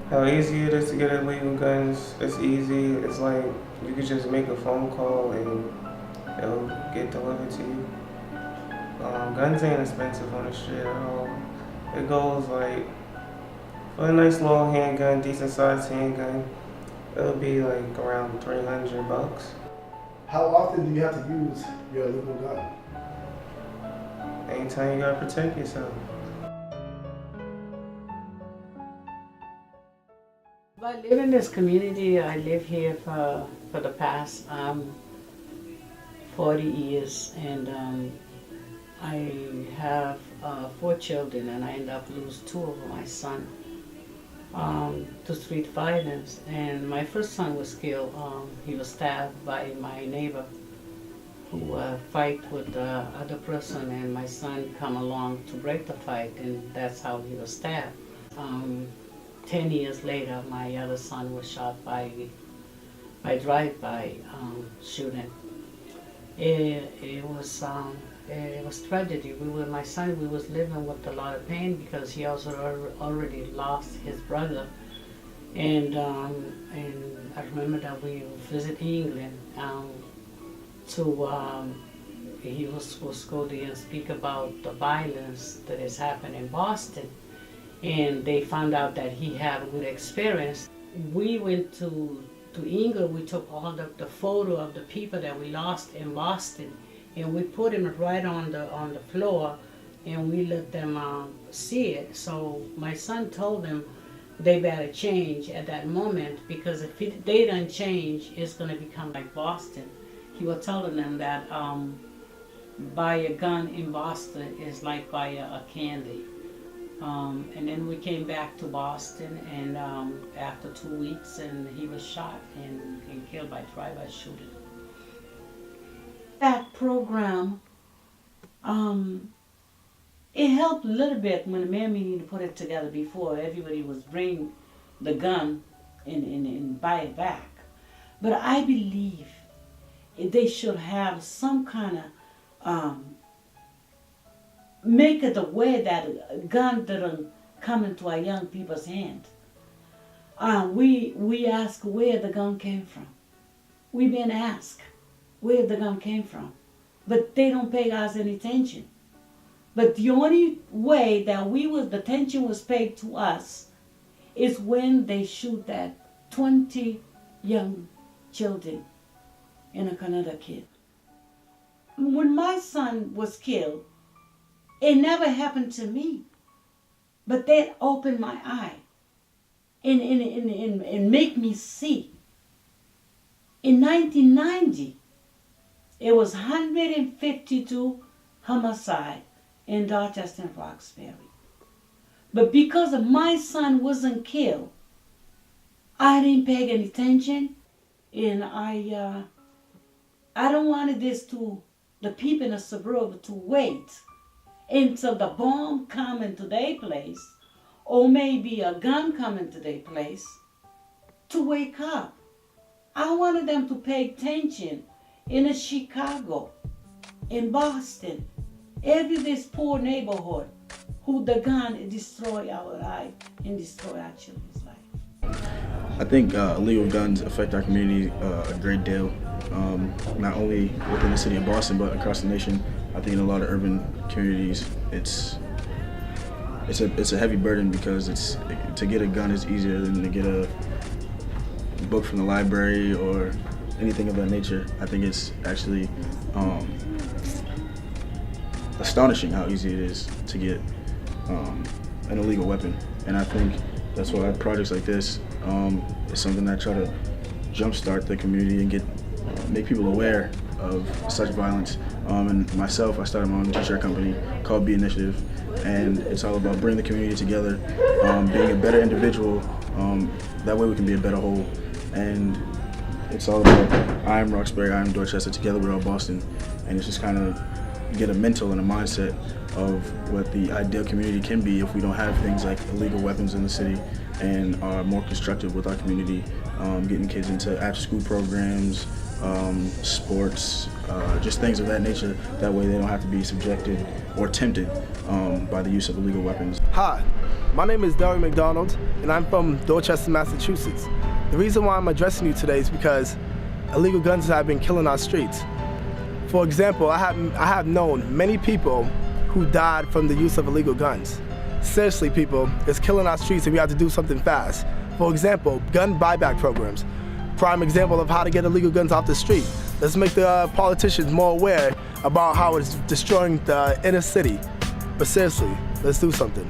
How easy it is to get illegal guns, it's easy. It's like you could just make a phone call and it'll get delivered to you. Guns ain't expensive on the street at all. It goes like, for a nice little handgun, decent sized handgun, it'll be like around $300. How often do you have to use your illegal gun? Anytime you gotta protect yourself. I live in this community. I live here for the past 40 years, and I have 4 children, and I end up losing 2 of my son to street violence. And my first son was killed. He was stabbed by my neighbor who fight with the other person, and my son come along to break the fight, and that's how he was stabbed. 10 years later, my other son was shot by drive-by shooting. It was tragedy. My son, we was living with a lot of pain because he also already lost his brother. And I remember that we visit England he was supposed to go there and speak about the violence that has happened in Boston. And they found out that he had a good experience. We went to England. We took all the photo of the people that we lost in Boston, and we put them right on the floor, and we let them see it. So my son told them they better change at that moment, because if they don't change, it's going to become like Boston. He was telling them that buy a gun in Boston is like buy a candy. And then we came back to Boston, and after 2 weeks, and he was shot and killed by drive-by shooting. That program, it helped a little bit when the mayor meeting put it together. Before, everybody was bring the gun and buy it back. But I believe they should have some kind of make it a way that a gun didn't come into our young people's hand. We ask where the gun came from. We been asked where the gun came from, but they don't pay us any attention. But the only way that the attention was paid to us is when they shoot that 20 young children in a Connecticut. When my son was killed, it never happened to me, but that opened my eye and make me see. In 1990, it was 152 homicide in Dorchester and Roxbury. But because of my son wasn't killed, I didn't pay any attention, and I don't want the people in the suburb to wait until the bomb come into their place, or maybe a gun come into their place, to wake up. I wanted them to pay attention in Chicago, in Boston, this poor neighborhood, who the gun destroy our life and destroy our children's life. I think illegal guns affect our community a great deal, not only within the city of Boston, but across the nation. I think in a lot of urban communities, it's a heavy burden, because to get a gun is easier than to get a book from the library or anything of that nature. I think it's actually astonishing how easy it is to get an illegal weapon, and I think that's why projects like this is something that try to jumpstart the community and make people aware of such violence. And myself, I started my own t-shirt company called Be Initiative, and it's all about bringing the community together, being a better individual. That way we can be a better whole. And it's all about I am Roxbury, I am Dorchester, together we're all Boston. And it's just kind of get a mental and a mindset of what the ideal community can be if we don't have things like illegal weapons in the city, and are more constructive with our community, getting kids into after-school programs, sports, just things of that nature. That way they don't have to be subjected or tempted by the use of illegal weapons. Hi, my name is Delroy McDonald, and I'm from Dorchester, Massachusetts. The reason why I'm addressing you today is because illegal guns have been killing our streets. For example, I have known many people who died from the use of illegal guns. Seriously, people, it's killing our streets and we have to do something fast. For example, gun buyback programs. Prime example of how to get illegal guns off the street. Let's make the politicians more aware about how it's destroying the inner city. But seriously, let's do something.